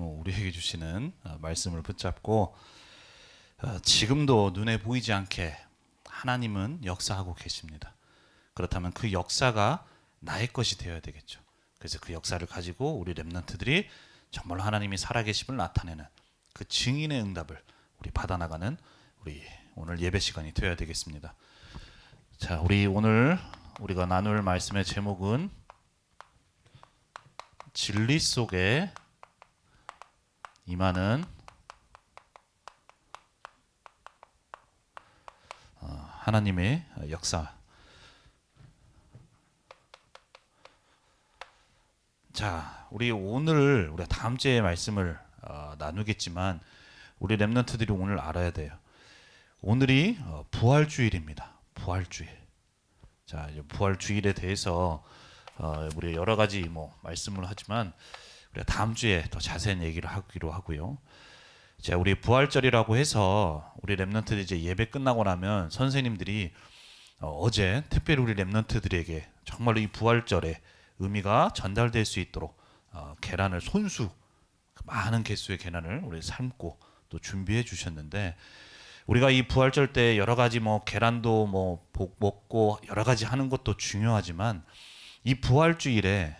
우리에게 주시는 말씀을 붙잡고 지금도 눈에 보이지 않게 하나님은 역사하고 계십니다. 그렇다면 그 역사가 나의 것이 되어야 되겠죠. 그래서 그 역사를 가지고 우리 렘넌트들이 정말로 하나님이 살아계심을 나타내는 그 증인의 응답을 우리 받아나가는 우리 오늘 예배 시간이 되어야 되겠습니다. 자, 우리가 나눌 말씀의 제목은 진리 속에 임하는 하나님의 역사. 자, 우리가 다음 주에 말씀을 나누겠지만 우리 렘넌트들이 오늘 알아야 돼요. 오늘이 부활주일입니다. 부활주일. 자, 부활주일에 대해서 우리 여러 가지 말씀을 하지만 우리가 다음 주에 더 자세한 얘기를 하기로 하고요. 자, 우리 부활절이라고 해서 우리 렘넌트들이 이제 예배 끝나고 나면 선생님들이 어제 특별히 우리 렘넌트들에게 정말로 이 부활절의 의미가 전달될 수 있도록 계란을 많은 개수의 계란을 우리 삶고 또 준비해 주셨는데, 우리가 이 부활절 때 여러 가지 계란도 먹고 여러 가지 하는 것도 중요하지만 이 부활주일에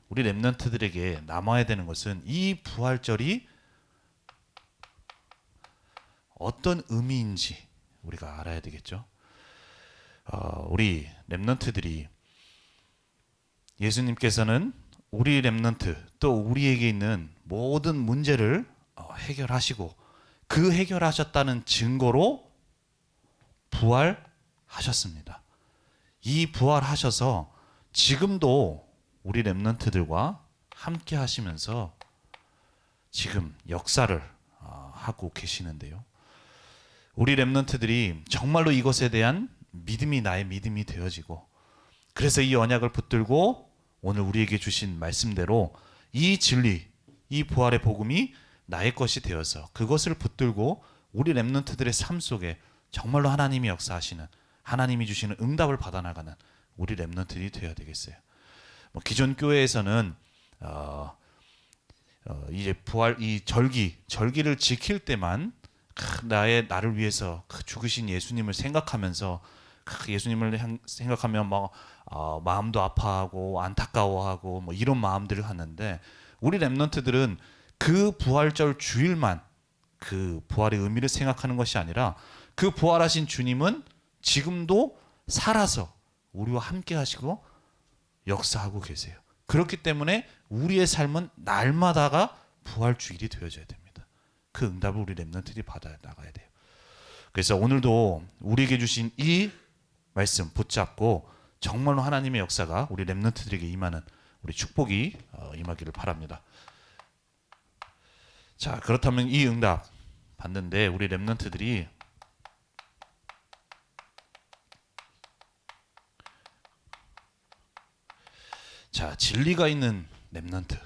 우리 렘넌트들에게 남아야 되는 것은 이 부활절이 어떤 의미인지 우리가 알아야 되겠죠. 우리 렘넌트들이 예수님께서는 우리 렘넌트 또 우리에게 있는 모든 문제를 해결하시고 그 해결하셨다는 증거로 부활하셨습니다. 이 부활하셔서 지금도 우리 렘넌트들과 함께 하시면서 지금 역사를 하고 계시는데요. 우리 렘넌트들이 정말로 이것에 대한 믿음이 나의 믿음이 되어지고, 그래서 이 언약을 붙들고 오늘 우리에게 주신 말씀대로 이 진리, 이 부활의 복음이 나의 것이 되어서 그것을 붙들고 우리 렘넌트들의 삶 속에 정말로 하나님이 역사하시는, 하나님이 주시는 응답을 받아나가는 우리 렘넌트들이 되어야 되겠어요. 기존 교회에서는 이제 부활 이 절기를 지킬 때만 나를 위해서 죽으신 예수님을 생각하면서 예수님을 생각하면 마음도 아파하고 안타까워하고 이런 마음들을 하는데, 우리 렘넌트들은 그 부활절 주일만 그 부활의 의미를 생각하는 것이 아니라 그 부활하신 주님은 지금도 살아서 우리와 함께 하시고 역사하고 계세요. 그렇기 때문에 우리의 삶은 날마다가 부활주일이 되어져야 됩니다. 그 응답을 우리 렘넌트들이 받아 나가야 돼요. 그래서 오늘도 우리에게 주신 이 말씀 붙잡고 정말로 하나님의 역사가 우리 렘넌트들에게 임하는 우리 축복이 임하기를 바랍니다. 자, 그렇다면 이 응답 받는데 우리 렘넌트들이 자, 진리가 있는 렘넌트.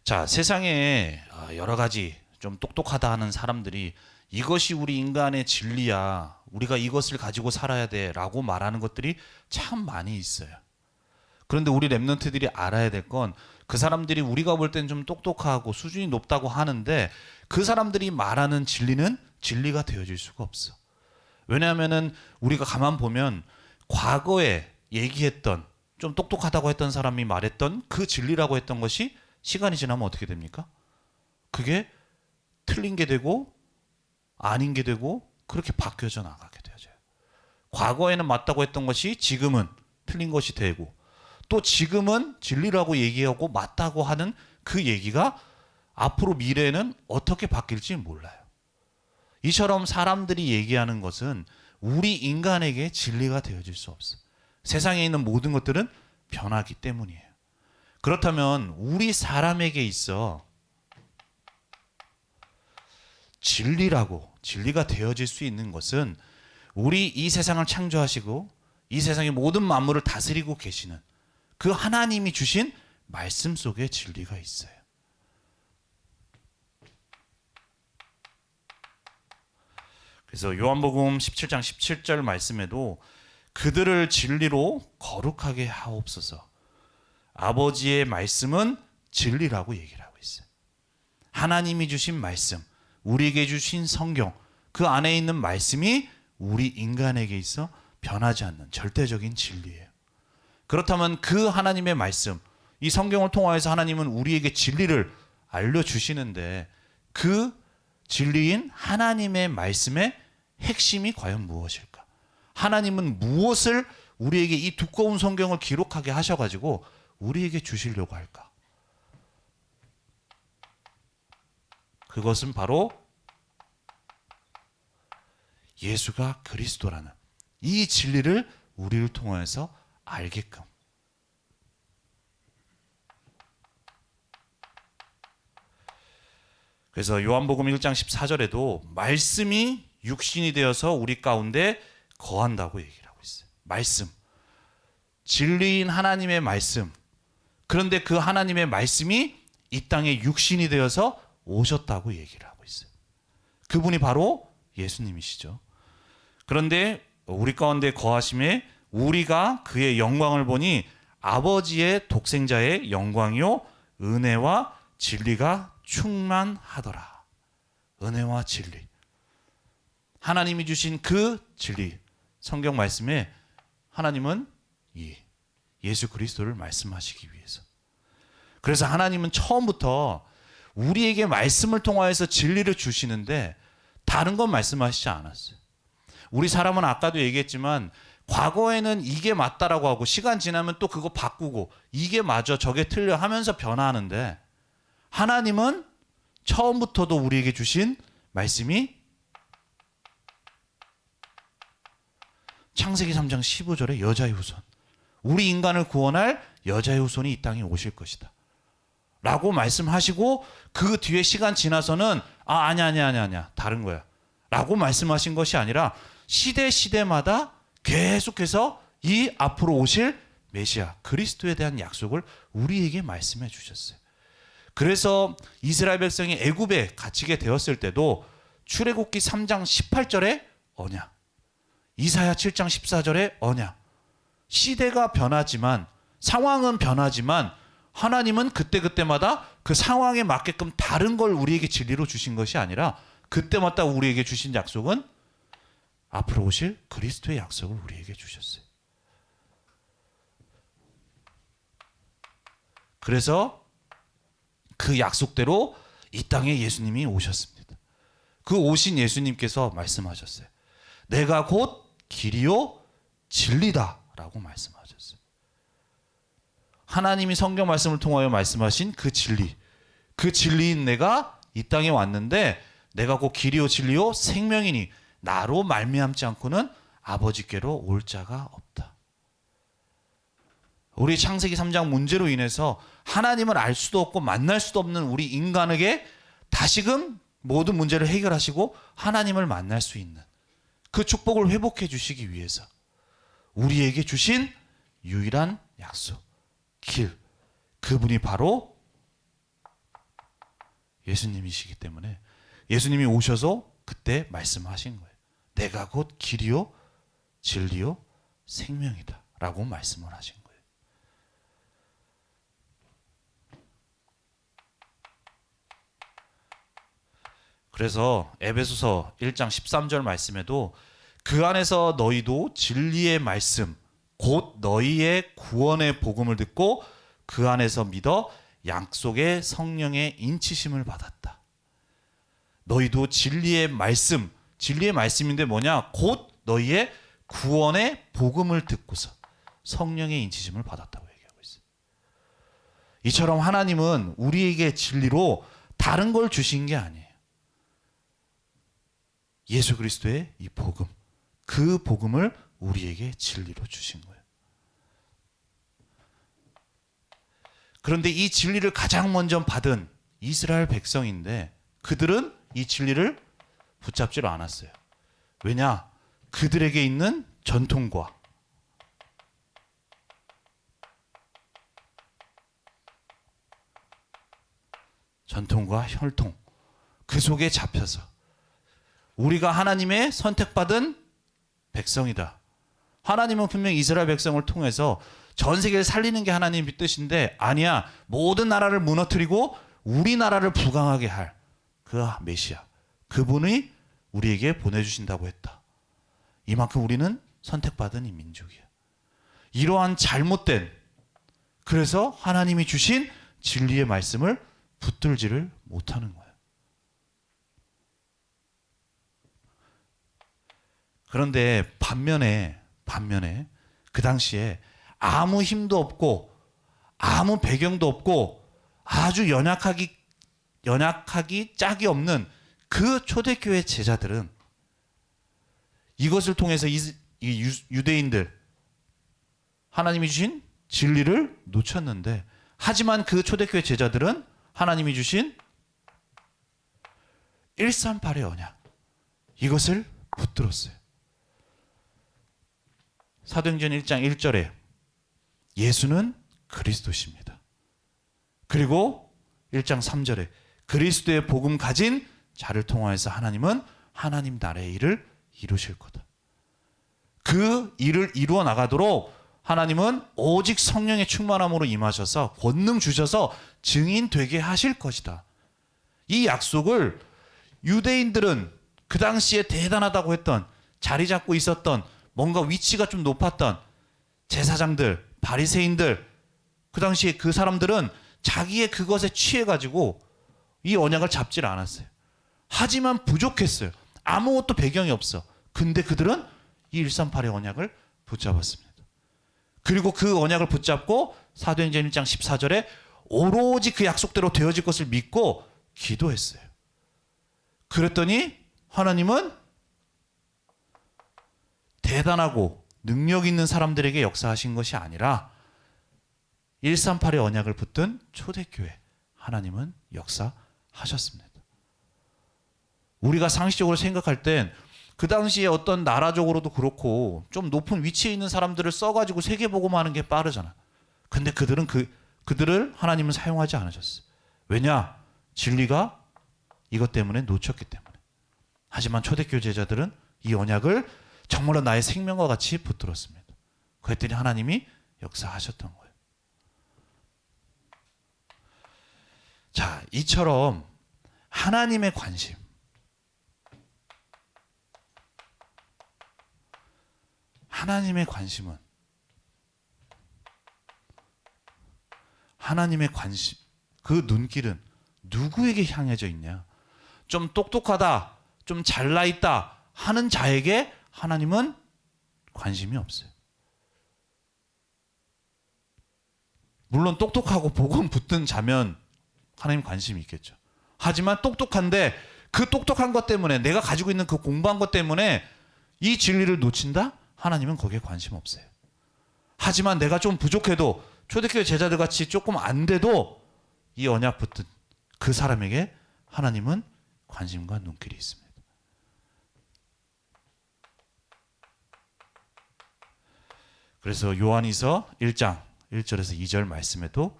자, 세상에 여러 가지 좀 똑똑하다 하는 사람들이 이것이 우리 인간의 진리야, 우리가 이것을 가지고 살아야 돼 라고 말하는 것들이 참 많이 있어요. 그런데 우리 렘넌트들이 알아야 될 건, 그 사람들이 우리가 볼 땐 좀 똑똑하고 수준이 높다고 하는데 그 사람들이 말하는 진리는 진리가 되어질 수가 없어. 왜냐하면은 우리가 가만 보면 과거에 얘기했던, 좀 똑똑하다고 했던 사람이 말했던 그 진리라고 했던 것이 시간이 지나면 어떻게 됩니까? 그게 틀린 게 되고 아닌 게 되고 그렇게 바뀌어져 나가게 되어져요. 과거에는 맞다고 했던 것이 지금은 틀린 것이 되고, 또 지금은 진리라고 얘기하고 맞다고 하는 그 얘기가 앞으로 미래에는 어떻게 바뀔지 몰라요. 이처럼 사람들이 얘기하는 것은 우리 인간에게 진리가 되어질 수 없어. 세상에 있는 모든 것들은 변하기 때문이에요. 그렇다면 우리 사람에게 있어 진리가 되어질 수 있는 것은 우리 이 세상을 창조하시고 이 세상의 모든 만물을 다스리고 계시는 그 하나님이 주신 말씀 속에 진리가 있어요. 그래서 요한복음 17장 17절 말씀에도 그들을 진리로 거룩하게 하옵소서. 아버지의 말씀은 진리라고 얘기를 하고 있어요. 하나님이 주신 말씀, 우리에게 주신 성경, 그 안에 있는 말씀이 우리 인간에게 있어 변하지 않는 절대적인 진리예요. 그렇다면 그 하나님의 말씀, 이 성경을 통하여서 하나님은 우리에게 진리를 알려주시는데 그 진리인 하나님의 말씀의 핵심이 과연 무엇일까? 하나님은 무엇을 우리에게 이 두꺼운 성경을 기록하게 하셔가지고 우리에게 주시려고 할까? 그것은 바로 예수가 그리스도라는 이 진리를 우리를 통해서 알게끔. 그래서 요한복음 1장 14절에도 말씀이 육신이 되어서 우리 가운데 거한다고 얘기를 하고 있어요. 말씀, 진리인 하나님의 말씀. 그런데 그 하나님의 말씀이 이 땅에 육신이 되어서 오셨다고 얘기를 하고 있어요. 그분이 바로 예수님이시죠. 그런데 우리 가운데 거하심에 우리가 그의 영광을 보니 아버지의 독생자의 영광이요 은혜와 진리가 충만하더라. 은혜와 진리. 하나님이 주신 그 진리. 성경 말씀에 하나님은 이 예수 그리스도를 말씀하시기 위해서. 그래서 하나님은 처음부터 우리에게 말씀을 통하여서 진리를 주시는데 다른 건 말씀하시지 않았어요. 우리 사람은 아까도 얘기했지만 과거에는 이게 맞다라고 하고 시간 지나면 또 그거 바꾸고 이게 맞아 저게 틀려 하면서 변화하는데 하나님은 처음부터도 우리에게 주신 말씀이 창세기 3장 15절에 여자의 후손, 우리 인간을 구원할 여자의 후손이 이 땅에 오실 것이다 라고 말씀하시고 그 뒤에 시간 지나서는 아니야 다른 거야 라고 말씀하신 것이 아니라 시대마다 계속해서 이 앞으로 오실 메시아 그리스도에 대한 약속을 우리에게 말씀해 주셨어요. 그래서 이스라엘 백성이 애굽에 갇히게 되었을 때도 출애굽기 3장 18절에 언약, 이사야 7장 14절에 언약. 시대가 변하지만 상황은 변하지만 하나님은 그때마다 그 상황에 맞게끔 다른 걸 우리에게 진리로 주신 것이 아니라 그때마다 우리에게 주신 약속은 앞으로 오실 그리스도의 약속을 우리에게 주셨어요. 그래서 그 약속대로 이 땅에 예수님이 오셨습니다. 그 오신 예수님께서 말씀하셨어요. 내가 곧 길이요 진리다 라고 말씀하셨어요. 하나님이 성경 말씀을 통하여 말씀하신 그 진리, 그 진리인 내가 이 땅에 왔는데 내가 곧 길이요 진리요 생명이니 나로 말미암지 않고는 아버지께로 올 자가 없다. 우리 창세기 3장 문제로 인해서 하나님을 알 수도 없고 만날 수도 없는 우리 인간에게 다시금 모든 문제를 해결하시고 하나님을 만날 수 있는 그 축복을 회복해 주시기 위해서 우리에게 주신 유일한 약속, 길, 그분이 바로 예수님이시기 때문에 예수님이 오셔서 그때 말씀하신 거예요. 내가 곧 길이요 진리요 생명이다 라고 말씀을 하신 거예요. 그래서 에베소서 1장 13절 말씀에도 그 안에서 너희도 진리의 말씀 곧 너희의 구원의 복음을 듣고 그 안에서 믿어 약속의 성령의 인치심을 받았다. 너희도 진리의 말씀, 진리의 말씀인데 뭐냐? 곧 너희의 구원의 복음을 듣고서 성령의 인치심을 받았다고 얘기하고 있어요. 이처럼 하나님은 우리에게 진리로 다른 걸 주신 게 아니에요. 예수 그리스도의 이 복음, 그 복음을 우리에게 진리로 주신 거예요. 그런데 이 진리를 가장 먼저 받은 이스라엘 백성인데 그들은 이 진리를 붙잡지를 않았어요. 왜냐? 그들에게 있는 전통과 혈통 그 속에 잡혀서 우리가 하나님의 선택받은 백성이다. 하나님은 분명 이스라엘 백성을 통해서 전 세계를 살리는 게 하나님의 뜻인데 아니야. 모든 나라를 무너뜨리고 우리나라를 부강하게 할 그 메시아. 그분이 우리에게 보내주신다고 했다. 이만큼 우리는 선택받은 이 민족이야. 이러한 잘못된 그래서 하나님이 주신 진리의 말씀을 붙들지를 못하는 거예요. 그런데 반면에 그 당시에 아무 힘도 없고 아무 배경도 없고 아주 연약하기 짝이 없는 그 초대교회 제자들은 이것을 통해서 유대인들 하나님이 주신 진리를 놓쳤는데 하지만 그 초대교회 제자들은 하나님이 주신 138의 언약 이것을 붙들었어요. 사도행전 1장 1절에 예수는 그리스도십니다. 그리고 1장 3절에 그리스도의 복음 가진 자를 통하여서 하나님은 하나님 나라의 일을 이루실 거다. 그 일을 이루어 나가도록 하나님은 오직 성령의 충만함으로 임하셔서 권능 주셔서 증인 되게 하실 것이다. 이 약속을 유대인들은 그 당시에 대단하다고 했던 자리 잡고 있었던 뭔가 위치가 좀 높았던 제사장들, 바리새인들 그 당시에 그 사람들은 자기의 그것에 취해가지고 이 언약을 잡질 않았어요. 하지만 부족했어요. 아무것도 배경이 없어. 근데 그들은 이 138의 언약을 붙잡았습니다. 그리고 그 언약을 붙잡고 사도행전 1장 14절에 오로지 그 약속대로 되어질 것을 믿고 기도했어요. 그랬더니 하나님은 대단하고 능력 있는 사람들에게 역사하신 것이 아니라 138의 언약을 붙든 초대교회 하나님은 역사하셨습니다. 우리가 상식적으로 생각할 땐 그 당시에 어떤 나라적으로도 그렇고 좀 높은 위치에 있는 사람들을 써가지고 세계복음하는 게 빠르잖아. 근데 그들을 하나님은 사용하지 않으셨어요. 왜냐? 진리가 이것 때문에 놓쳤기 때문에. 하지만 초대교회 제자들은 이 언약을 정말로 나의 생명과 같이 붙들었습니다. 그랬더니 하나님이 역사하셨던 거예요. 자, 이처럼 하나님의 관심은 하나님의 관심, 그 눈길은 누구에게 향해져 있냐? 좀 똑똑하다, 좀 잘나 있다 하는 자에게 하나님은 관심이 없어요. 물론 똑똑하고 복음 붙든 자면 하나님 관심이 있겠죠. 하지만 똑똑한데 그 똑똑한 것 때문에 내가 가지고 있는 그 공부한 것 때문에 이 진리를 놓친다? 하나님은 거기에 관심 없어요. 하지만 내가 좀 부족해도 초대교회 제자들 같이 조금 안 돼도 이 언약 붙든 그 사람에게 하나님은 관심과 눈길이 있습니다. 그래서 요한이서 1장 1절에서 2절 말씀에도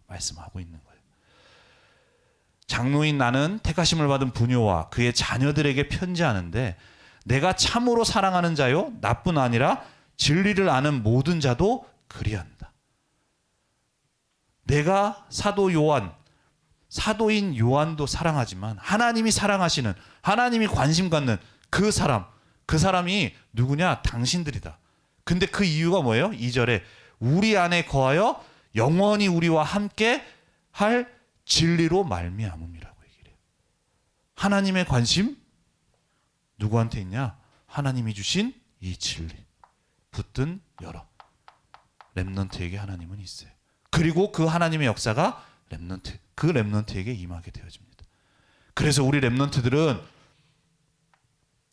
말씀하고 있는 거예요. 장로인 나는 택하심을 받은 부녀와 그의 자녀들에게 편지하는데 내가 참으로 사랑하는 자요 나뿐 아니라 진리를 아는 모든 자도 그리한다. 내가 사도인 요한도 사랑하지만 하나님이 사랑하시는 하나님이 관심 갖는 그 사람이 누구냐? 당신들이다. 근데 그 이유가 뭐예요? 2절에 우리 안에 거하여 영원히 우리와 함께 할 진리로 말미암음이라고 얘기를 해요. 하나님의 관심 누구한테 있냐? 하나님이 주신 이 진리 붙든 여러 렘넌트에게 하나님은 있어요. 그리고 그 하나님의 역사가 그 렘넌트에게 임하게 되어집니다. 그래서 우리 렘넌트들은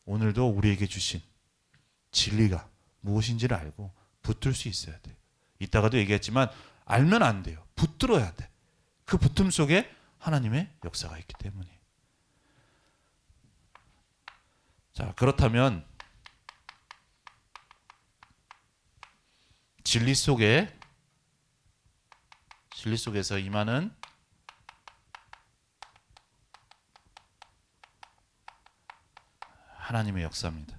오늘도 우리에게 주신 진리가 무엇인지를 알고 붙들 수 있어야 돼요. 이따가도 얘기했지만 알면 안 돼요. 붙들어야 돼. 그 붙음 속에 하나님의 역사가 있기 때문이에요. 자, 그렇다면 진리 속에서 임하는 하나님의 역사입니다.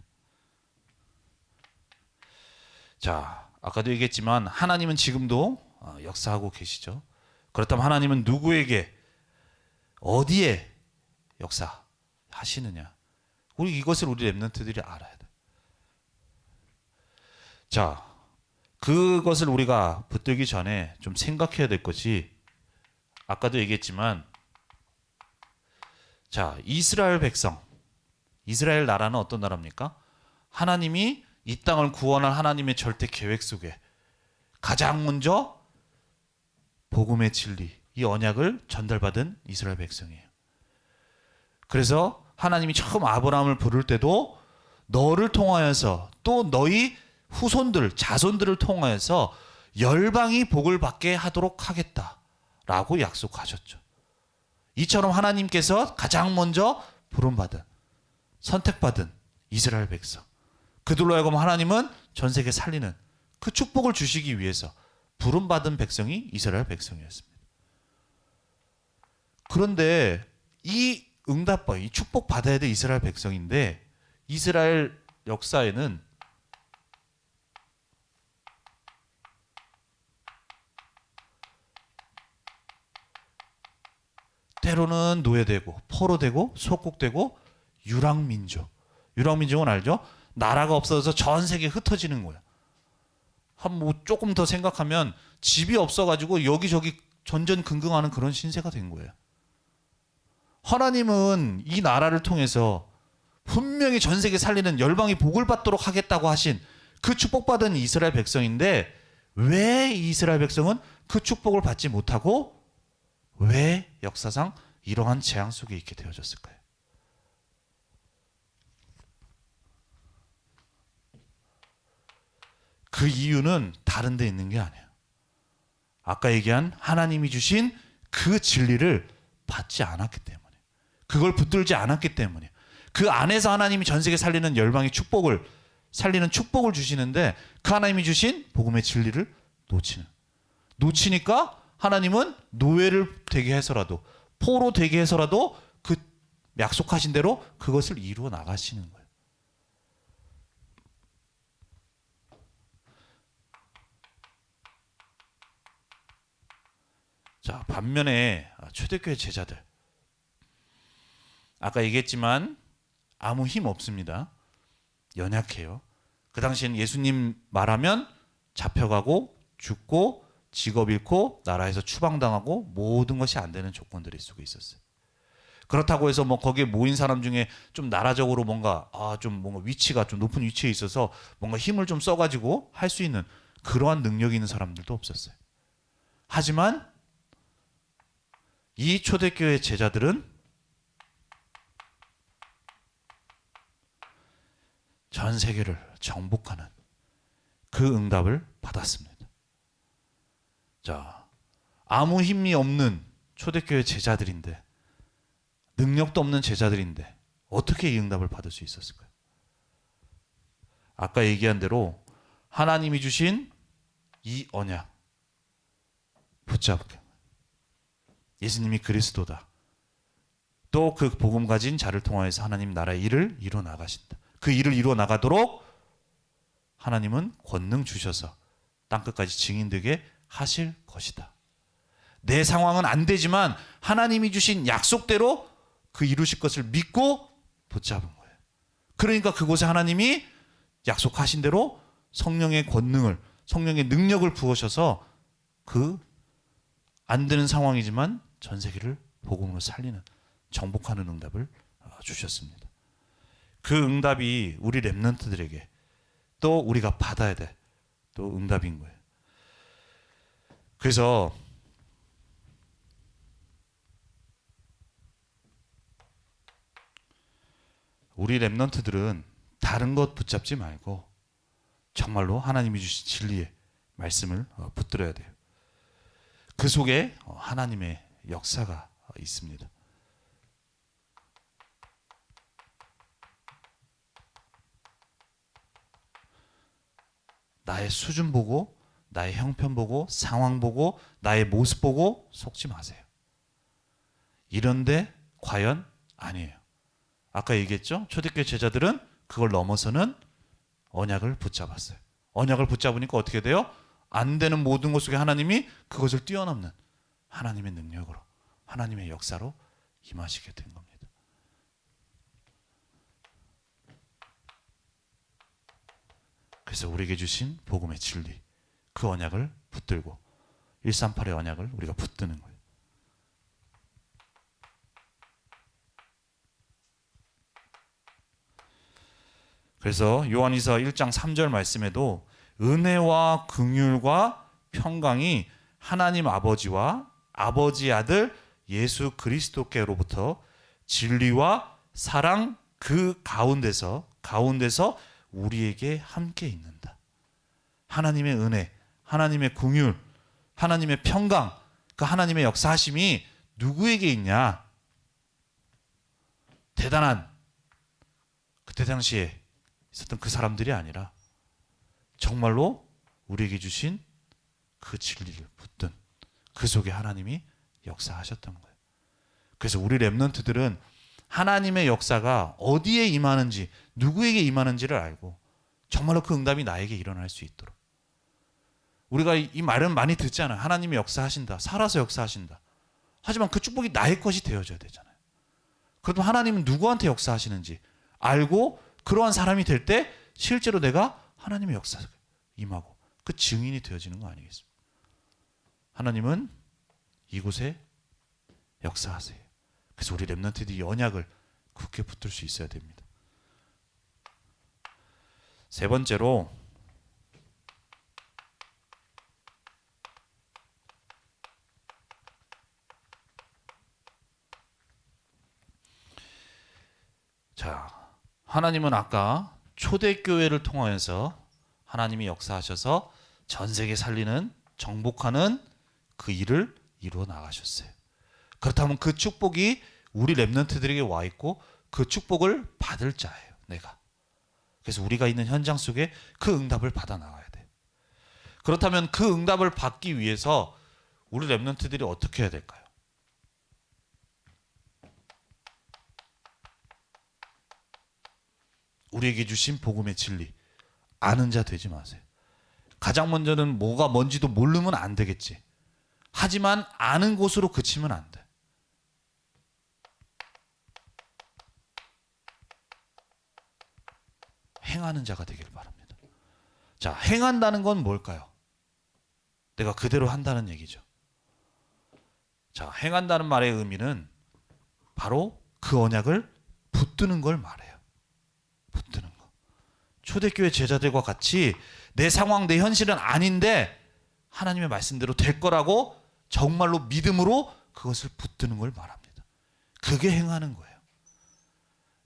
자, 아까도 얘기했지만 하나님은 지금도 역사하고 계시죠. 그렇다면 하나님은 누구에게 어디에 역사하시느냐? 우리 이것을 우리 렘넌트들이 알아야 돼. 자, 그것을 우리가 붙들기 전에 좀 생각해야 될 것이 아까도 얘기했지만 자, 이스라엘 백성, 이스라엘 나라는 어떤 나라입니까? 하나님이 이 땅을 구원할 하나님의 절대 계획 속에 가장 먼저 복음의 진리, 이 언약을 전달받은 이스라엘 백성이에요. 그래서 하나님이 처음 아브라함을 부를 때도 너를 통하여서 또 너희 후손들, 자손들을 통하여서 열방이 복을 받게 하도록 하겠다라고 약속하셨죠. 이처럼 하나님께서 가장 먼저 부름받은, 선택받은 이스라엘 백성, 그들로 하여금 하나님은 전 세계 살리는 그 축복을 주시기 위해서 부름받은 백성이 이스라엘 백성이었습니다. 그런데 이 응답받아, 이 축복 받아야 될 이스라엘 백성인데 이스라엘 역사에는 때로는 노예되고 포로되고 속국되고 유랑민족. 유랑민족은 알죠? 나라가 없어서 전 세계에 흩어지는 거야. 한 뭐 조금 더 생각하면 집이 없어가지고 여기저기 전전긍긍하는 그런 신세가 된 거예요. 하나님은 이 나라를 통해서 분명히 전 세계 살리는 열방이 복을 받도록 하겠다고 하신 그 축복받은 이스라엘 백성인데 왜 이스라엘 백성은 그 축복을 받지 못하고 왜 역사상 이러한 재앙 속에 있게 되어졌을까요? 그 이유는 다른 데 있는 게 아니에요. 아까 얘기한 하나님이 주신 그 진리를 받지 않았기 때문에, 그걸 붙들지 않았기 때문에, 그 안에서 하나님이 전 세계 살리는 열방의 축복을 살리는 축복을 주시는데 그 하나님이 주신 복음의 진리를 놓치니까 하나님은 노예를 되게 해서라도 포로 되게 해서라도 그 약속하신 대로 그것을 이루어 나가시는 거예요. 자, 반면에 초대교회 제자들 아까 얘기했지만 아무 힘 없습니다. 연약해요. 그 당시에는 예수님 말하면 잡혀가고 죽고 직업 잃고 나라에서 추방당하고 모든 것이 안 되는 조건들이 속에 있었어요. 그렇다고 해서 뭐 거기에 모인 사람 중에 좀 나라적으로 뭔가 뭔가 위치가 좀 높은 위치에 있어서 뭔가 힘을 좀 써가지고 할 수 있는 그러한 능력이 있는 사람들도 없었어요. 하지만 이 초대교회 제자들은 전 세계를 정복하는 그 응답을 받았습니다. 자, 아무 힘이 없는 초대교회 제자들인데, 능력도 없는 제자들인데 어떻게 이 응답을 받을 수 있었을까요? 아까 얘기한 대로 하나님이 주신 이 언약 붙잡게, 예수님이 그리스도다, 또 그 복음 가진 자를 통하여서 하나님 나라의 일을 이루어 나가신다. 그 일을 이루어 나가도록 하나님은 권능 주셔서 땅끝까지 증인되게 하실 것이다. 내 상황은 안 되지만 하나님이 주신 약속대로 그 이루실 것을 믿고 붙잡은 거예요. 그러니까 그곳에 하나님이 약속하신 대로 성령의 권능을, 성령의 능력을 부으셔서 그 안 되는 상황이지만 전 세계를 복음으로 살리는, 정복하는 응답을 주셨습니다. 그 응답이 우리 렘넌트들에게 또 우리가 받아야 될 또 응답인 거예요. 그래서 우리 렘넌트들은 다른 것 붙잡지 말고 정말로 하나님이 주신 진리의 말씀을 붙들어야 돼요. 그 속에 하나님의 역사가 있습니다. 나의 수준 보고, 나의 형편 보고, 상황 보고, 나의 모습 보고 속지 마세요. 이런데 과연 아니에요. 아까 얘기했죠? 초대교회 제자들은 그걸 넘어서는 언약을 붙잡았어요. 언약을 붙잡으니까 어떻게 돼요? 안 되는 모든 것 속에 하나님이 그것을 뛰어넘는 하나님의 능력으로, 하나님의 역사로 임하시게 된 겁니다. 그래서 우리에게 주신 복음의 진리, 그 언약을 붙들고 138의 언약을 우리가 붙드는 거예요. 그래서 요한일서 1장 3절 말씀에도 은혜와 긍휼과 평강이 하나님 아버지와 아버지 아들 예수 그리스도께로부터 진리와 사랑 그 가운데서 우리에게 함께 있는다. 하나님의 은혜, 하나님의 긍휼, 하나님의 평강, 그 하나님의 역사하심이 누구에게 있냐? 대단한 그때 당시에 있었던 그 사람들이 아니라 정말로 우리에게 주신 그 진리를 붙든 그 속에 하나님이 역사하셨던 거예요. 그래서 우리 렘넌트들은 하나님의 역사가 어디에 임하는지, 누구에게 임하는지를 알고 정말로 그 응답이 나에게 일어날 수 있도록. 우리가 이 말은 많이 듣잖아요. 하나님이 역사하신다. 살아서 역사하신다. 하지만 그 축복이 나의 것이 되어져야 되잖아요. 그래도 하나님은 누구한테 역사하시는지 알고 그러한 사람이 될 때 실제로 내가 하나님의 역사에 임하고 그 증인이 되어지는 거 아니겠습니까? 하나님은 이곳에 역사하세요. 그래서 우리 렘넌트들이 이 언약을 굳게 붙들 수 있어야 됩니다. 세 번째로 하나님은 아까 초대교회를 통하여서 하나님이 역사하셔서 전 세계 살리는, 정복하는 그 일을 이루어 나가셨어요. 그렇다면 그 축복이 우리 렘넌트들에게 와 있고 그 축복을 받을 자예요, 내가. 그래서 우리가 있는 현장 속에 그 응답을 받아 나가야 돼요. 그렇다면 그 응답을 받기 위해서 우리 렘넌트들이 어떻게 해야 될까요? 우리에게 주신 복음의 진리 아는 자 되지 마세요. 가장 먼저는 뭐가 뭔지도 모르면 안 되겠지. 하지만 아는 곳으로 그치면 안 돼. 행하는 자가 되기를 바랍니다. 자, 행한다는 건 뭘까요? 내가 그대로 한다는 얘기죠. 자, 행한다는 말의 의미는 바로 그 언약을 붙드는 걸 말해요. 붙드는 거. 초대교회 제자들과 같이 내 상황, 내 현실은 아닌데 하나님의 말씀대로 될 거라고 정말로 믿음으로 그것을 붙드는 걸 말합니다. 그게 행하는 거예요.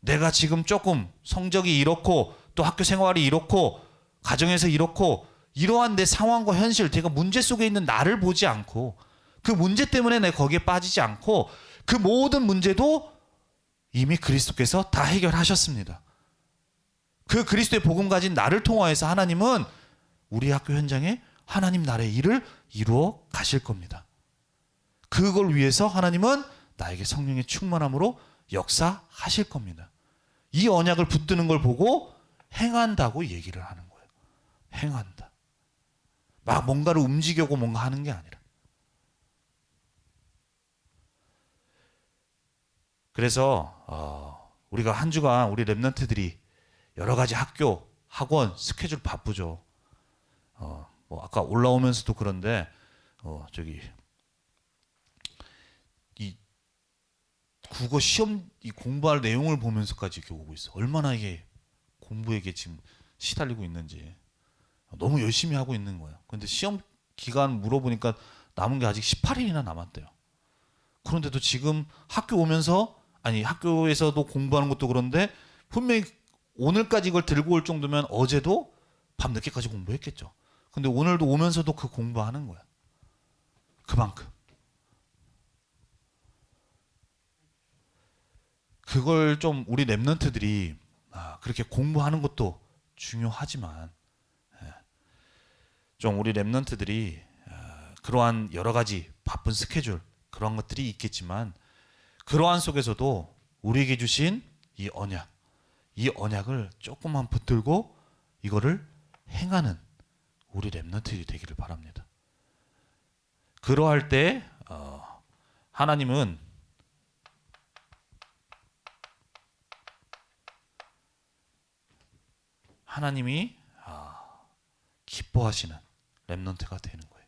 내가 지금 조금 성적이 이렇고 또 학교 생활이 이렇고 가정에서 이렇고 이러한 내 상황과 현실, 제가 문제 속에 있는 나를 보지 않고 그 문제 때문에 내가 거기에 빠지지 않고 그 모든 문제도 이미 그리스도께서 다 해결하셨습니다. 그 그리스도의 복음 가진 나를 통하여서 하나님은 우리 학교 현장에 하나님 나라의 일을 이루어 가실 겁니다. 그걸 위해서 하나님은 나에게 성령의 충만함으로 역사하실 겁니다. 이 언약을 붙드는 걸 보고 행한다고 얘기를 하는 거예요. 행한다. 막 뭔가를 움직이고 뭔가 하는 게 아니라. 그래서 우리가 한 주간 우리 렘넌트들이 여러 가지 학교, 학원, 스케줄 바쁘죠. 뭐 아까 올라오면서도 그런데 이 국어 시험 이 공부할 내용을 보면서까지 이렇게 오고 있어. 얼마나 이게 공부에게 지금 시달리고 있는지 너무 열심히 하고 있는 거예요. 근데 시험 기간 물어보니까 남은 게 아직 18일이나 남았대요. 그런데도 지금 학교 오면서 학교에서도 공부하는 것도 그런데 분명히 오늘까지 이걸 들고 올 정도면 어제도 밤 늦게까지 공부했겠죠. 근데 오늘도 오면서도 그 공부하는 거야. 그만큼. 그걸 좀 우리 렘넌트들이 그렇게 공부하는 것도 중요하지만 좀 우리 렘넌트들이 그러한 여러 가지 바쁜 스케줄 그런 것들이 있겠지만 그러한 속에서도 우리에게 주신 이 언약을 조금만 붙들고 이거를 행하는 우리 렘넌트들이 되기를 바랍니다. 그러할 때 하나님은 하나님이 기뻐하시는 렘넌트가 되는 거예요.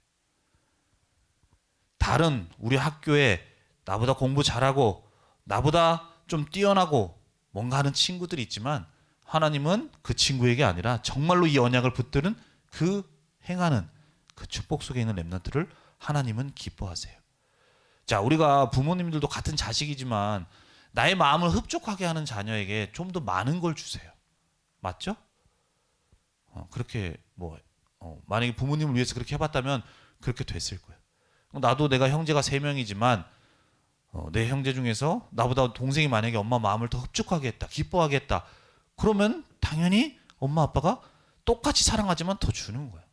다른 우리 학교에 나보다 공부 잘하고 나보다 좀 뛰어나고 뭔가 하는 친구들이 있지만 하나님은 그 친구에게 아니라 정말로 이 언약을 붙드는 그 행하는 그 축복 속에 있는 렘넌트를 하나님은 기뻐하세요. 자, 우리가 부모님들도 같은 자식이지만 나의 마음을 흡족하게 하는 자녀에게 좀 더 많은 걸 주세요. 맞죠? 그렇게 만약에 부모님을 위해서 그렇게 해봤다면 그렇게 됐을 거예요. 나도 내가 형제가 3명이지만 내 형제 중에서 나보다 동생이 만약에 엄마 마음을 더 흡족하게 했다, 기뻐하게 했다, 그러면 당연히 엄마 아빠가 똑같이 사랑하지만 더 주는 거예요.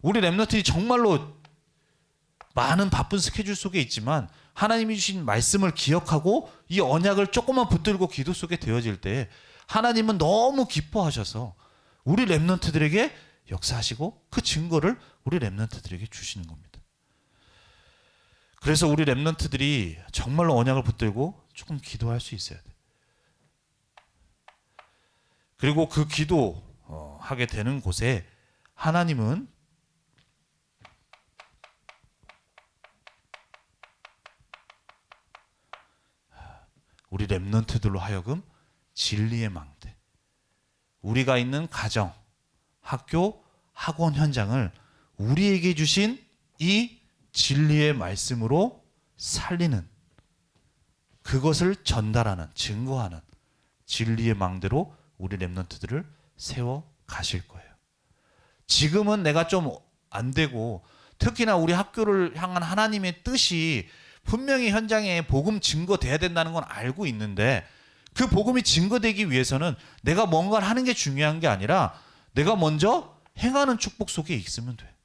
우리 렘넌트들이 정말로 많은 바쁜 스케줄 속에 있지만 하나님이 주신 말씀을 기억하고 이 언약을 조금만 붙들고 기도 속에 되어질 때 하나님은 너무 기뻐하셔서 우리 렘넌트들에게 역사하시고 그 증거를 우리 렘넌트들에게 주시는 겁니다. 그래서 우리 렘넌트들이 정말로 언약을 붙들고 조금 기도할 수 있어야 돼. 그리고 그 기도하게 되는 곳에 하나님은 우리 렘넌트들로 하여금 진리의 망대, 우리가 있는 가정, 학교, 학원 현장을 우리에게 주신 이 진리의 말씀으로 살리는, 그것을 전달하는, 증거하는 진리의 망대로 우리 렘넌트들을 세워 가실 거예요. 지금은 내가 좀 안 되고, 특히나 우리 학교를 향한 하나님의 뜻이 분명히 현장에 복음 증거돼야 된다는 건 알고 있는데, 그 복음이 증거되기 위해서는 내가 뭔가를 하는 게 중요한 게 아니라 내가 먼저 행하는 축복 속에 있으면 돼.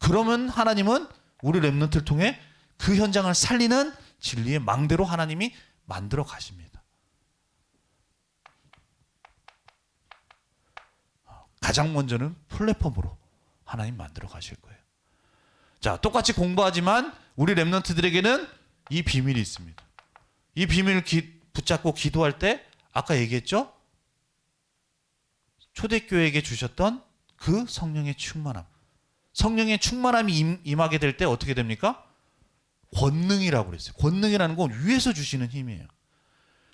그러면 하나님은 우리 렘넌트를 통해 그 현장을 살리는 진리의 망대로 하나님이 만들어 가십니다. 가장 먼저는 플랫폼으로 하나님 만들어 가실 거예요. 자, 똑같이 공부하지만 우리 렘넌트들에게는 이 비밀이 있습니다. 이 비밀을 붙잡고 기도할 때 아까 얘기했죠? 초대교회에게 주셨던 그 성령의 충만함. 성령의 충만함이 임하게 될 때 어떻게 됩니까? 권능이라고 그랬어요. 권능이라는 건 위에서 주시는 힘이에요.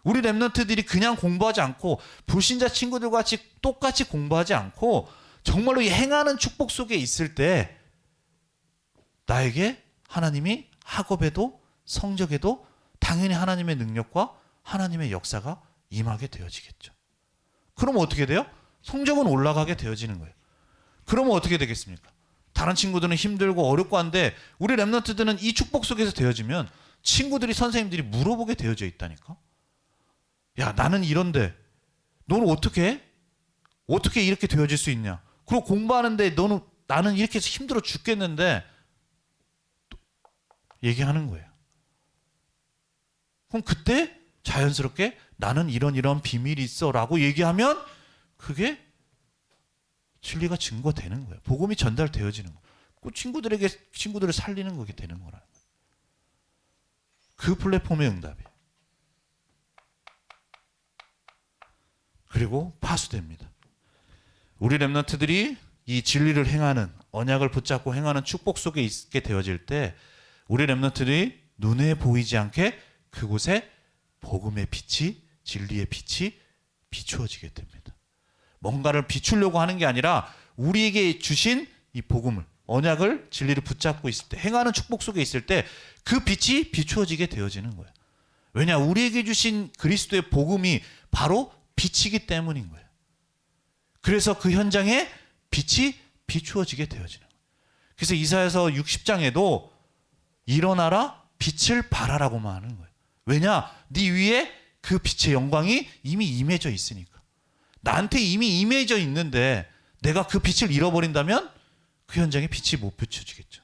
우리 렘넌트들이 그냥 공부하지 않고 불신자 친구들과 같이 똑같이 공부하지 않고 정말로 이 행하는 축복 속에 있을 때 나에게 하나님이 학업에도 성적에도 당연히 하나님의 능력과 하나님의 역사가 임하게 되어지겠죠. 그럼 어떻게 돼요? 성적은 올라가게 되어지는 거예요. 그러면 어떻게 되겠습니까? 다른 친구들은 힘들고 어렵고 한데 우리 렘넌트들은 이 축복 속에서 되어지면 친구들이, 선생님들이 물어보게 되어져 있다니까. 야, 나는 이런데 너는 어떻게 이렇게 되어질 수 있냐? 그리고 공부하는데 나는 이렇게 해서 힘들어 죽겠는데, 얘기하는 거예요. 그럼 그때 자연스럽게 나는 이런 비밀이 있어 라고 얘기하면 그게 진리가 증거되는 거예요. 복음이 전달되어지는 거예요. 그 친구들을 살리는 거게 되는 거라는 거예요. 그 플랫폼의 응답이에요. 그리고 파수됩니다. 우리 렘넌트들이 이 진리를 행하는, 언약을 붙잡고 행하는 축복 속에 있게 되어질 때 우리 렘넌트들이 눈에 보이지 않게 그곳에 복음의 빛이, 진리의 빛이 비추어지게 됩니다. 뭔가를 비추려고 하는 게 아니라 우리에게 주신 이 복음을, 언약을, 진리를 붙잡고 있을 때, 행하는 축복 속에 있을 때 그 빛이 비추어지게 되어지는 거예요. 왜냐? 우리에게 주신 그리스도의 복음이 바로 빛이기 때문인 거예요. 그래서 그 현장에 빛이 비추어지게 되어지는 거예요. 그래서 이사야서 60장에도 일어나라, 빛을 발하라고만 하는 거예요. 왜냐? 네 위에 그 빛의 영광이 이미 임해져 있으니까. 나한테 이미 임해져 있는데 내가 그 빛을 잃어버린다면 그 현장에 빛이 못 비춰지겠죠.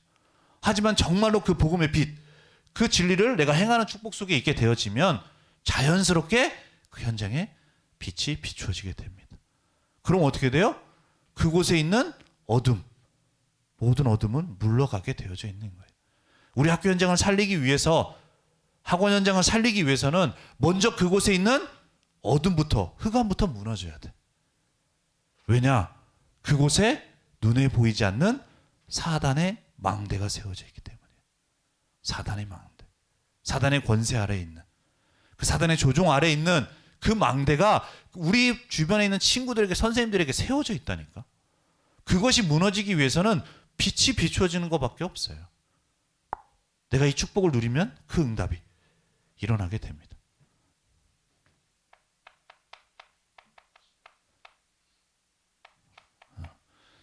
하지만 정말로 그 복음의 빛, 그 진리를 내가 행하는 축복 속에 있게 되어지면 자연스럽게 그 현장에 빛이 비추어지게 됩니다. 그럼 어떻게 돼요? 그곳에 있는 어둠, 모든 어둠은 물러가게 되어져 있는 거예요. 우리 학교 현장을 살리기 위해서, 학원 현장을 살리기 위해서는 먼저 그곳에 있는 어둠부터, 흑암부터 무너져야 돼. 왜냐? 그곳에 눈에 보이지 않는 사단의 망대가 세워져 있기 때문이에요. 사단의 망대, 사단의 권세 아래에 있는, 그 사단의 조종 아래에 있는 그 망대가 우리 주변에 있는 친구들에게, 선생님들에게 세워져 있다니까. 그것이 무너지기 위해서는 빛이 비추어지는 것밖에 없어요. 내가 이 축복을 누리면 그 응답이 일어나게 됩니다.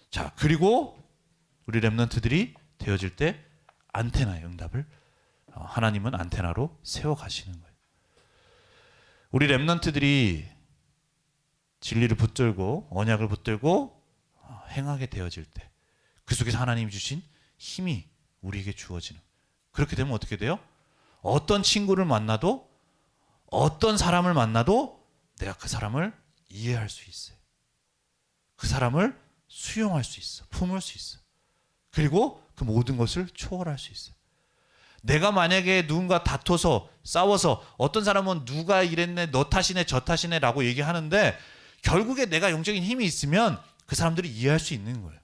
자, 그리고 우리 렘넌트들이 되어질 때 안테나의 응답을 하나님은 안테나로 세워 가시는 거예요. 우리 렘넌트들이 진리를 붙들고 언약을 붙들고 행하게 되어질 때 그 속에서 하나님이 주신 힘이 우리에게 주어지는, 그렇게 되면 어떻게 돼요? 어떤 친구를 만나도, 어떤 사람을 만나도 내가 그 사람을 이해할 수 있어요. 그 사람을 수용할 수 있어, 품을 수 있어. 그리고 그 모든 것을 초월할 수 있어요. 내가 만약에 누군가 다퉈서 싸워서, 어떤 사람은 누가 이랬네, 너 탓이네, 저 탓이네 라고 얘기하는데, 결국에 내가 영적인 힘이 있으면 그 사람들이 이해할 수 있는 거예요.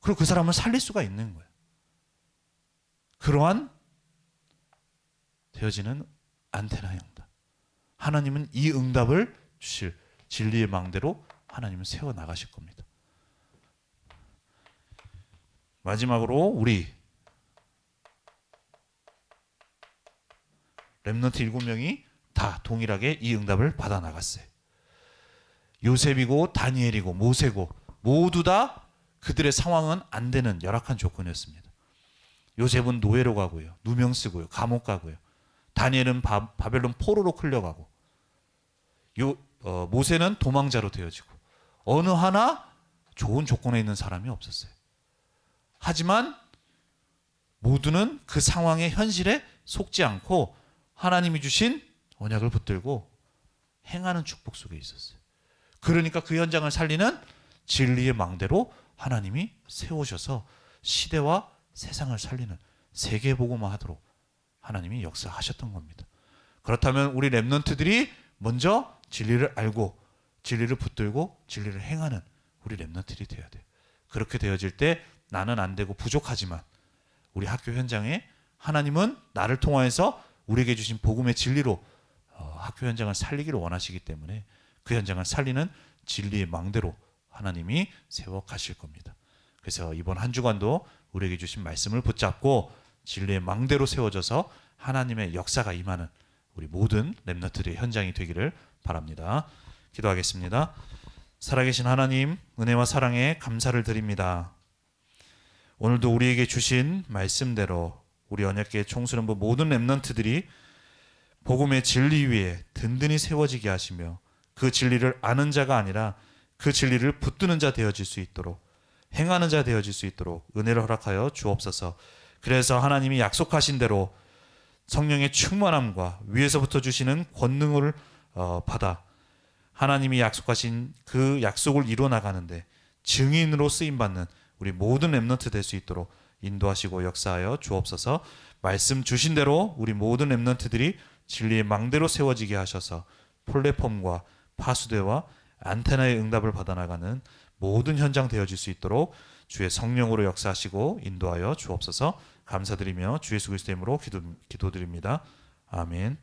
그리고 그 사람을 살릴 수가 있는 거예요. 그러한 되어지는 안테나의 응답, 하나님은 이 응답을 주실 진리의 망대로 하나님은 세워나가실 겁니다. 마지막으로 우리 렘넌트 7명이 다 동일하게 이 응답을 받아 나갔어요. 요셉이고 다니엘이고 모세고 모두 다 그들의 상황은 안 되는 열악한 조건이었습니다. 요셉은 노예로 가고요, 누명 쓰고요, 감옥 가고요. 다니엘은 바벨론 포로로 끌려가고, 모세는 도망자로 되어지고, 어느 하나 좋은 조건에 있는 사람이 없었어요. 하지만 모두는 그 상황의 현실에 속지 않고 하나님이 주신 언약을 붙들고 행하는 축복 속에 있었어요. 그러니까 그 현장을 살리는 진리의 망대로 하나님이 세우셔서 시대와 세상을 살리는 세계복음화 하도록 하나님이 역사하셨던 겁니다. 그렇다면 우리 렘넌트들이 먼저 진리를 알고 진리를 붙들고 진리를 행하는 우리 렘넌트들이 되어야 돼요. 그렇게 되어질 때 나는 안 되고 부족하지만 우리 학교 현장에 하나님은 나를 통하여서 우리에게 주신 복음의 진리로 학교 현장을 살리기를 원하시기 때문에 그 현장을 살리는 진리의 망대로 하나님이 세워 가실 겁니다. 그래서 이번 한 주간도 우리에게 주신 말씀을 붙잡고 진리의 망대로 세워져서 하나님의 역사가 임하는 우리 모든 렘넌트들의 현장이 되기를 바랍니다. 기도하겠습니다. 살아계신 하나님, 은혜와 사랑에 감사를 드립니다. 오늘도 우리에게 주신 말씀대로 우리 언약궤 청소년부 모든 렘넌트들이 복음의 진리 위에 든든히 세워지게 하시며 그 진리를 아는 자가 아니라 그 진리를 붙드는 자 되어질 수 있도록, 행하는 자 되어질 수 있도록 은혜를 허락하여 주옵소서. 그래서 하나님이 약속하신 대로 성령의 충만함과 위에서부터 주시는 권능을 받아 하나님이 약속하신 그 약속을 이루어 나가는데 증인으로 쓰임받는 우리 모든 렘넌트 될 수 있도록 인도하시고 역사하여 주옵소서. 말씀 주신 대로 우리 모든 렘넌트들이 진리의 망대로 세워지게 하셔서 플랫폼과 파수대와 안테나의 응답을 받아나가는 모든 현장 되어질 수 있도록 주의 성령으로 역사하시고 인도하여 주옵소서. 감사드리며 주 예수 그리스도의 이름으로 기도드립니다. 아멘.